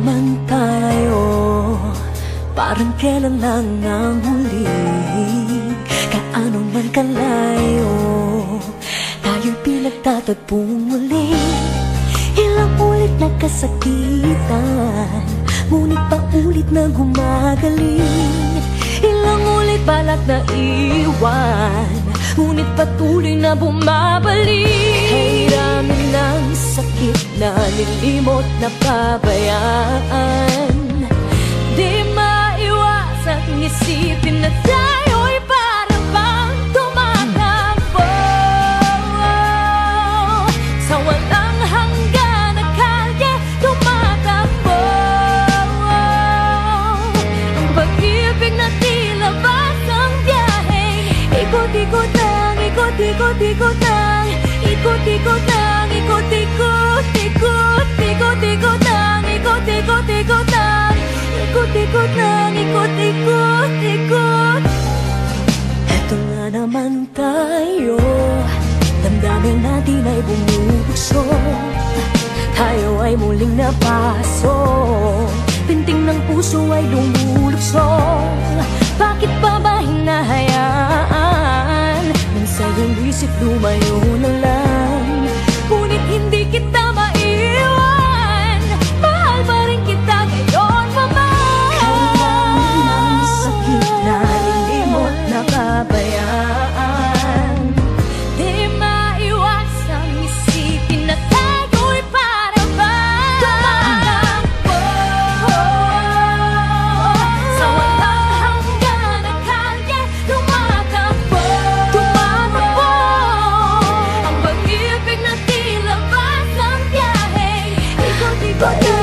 naman tayo, parang kailan lang ang huli. Kaano man kalayo, tayo'y pinagtatagpong muli. Ilang ulit nagkasakitan, ngunit paulit na gumagaling. Ilang ulit balak na iwan, ngunit patuloy na bumabalik. Hiramin ng sakit na nilimot na pabayaan. Di maiwasang isipin na tayo'y para bang tumatakbo sa walang hanggan na kalye, tumatakbo. Ang pag-ibig na tila basang biyaheng ikot-ikot lang, ikot-ikot-ikot lang, ikot-ikot lang, ikot-ikot, ikot, ikot-ikot lang, ikot-ikot-ikot lang, ikot-ikot lang, ikot-ikot, ikot. Eto nga naman tayo, damdamin natin ay bumubukso. Tayo ay muling napaso, pinting ng puso ay lumulukso. Bakit pa ba hinahayaan sa iyong isip lumayo na lang? Ngunit hindi kita maiwan, mahal pa rin kita ngayon pa man. Kailangan ng sakit na nilimot na pabayaan. Di maiwasang isipin na tayo'y para bang tumatakbo sa walang hanggan na kalye, tumatakbo. Ang pag-ibig na tila basang biyaheng ikot-ikot.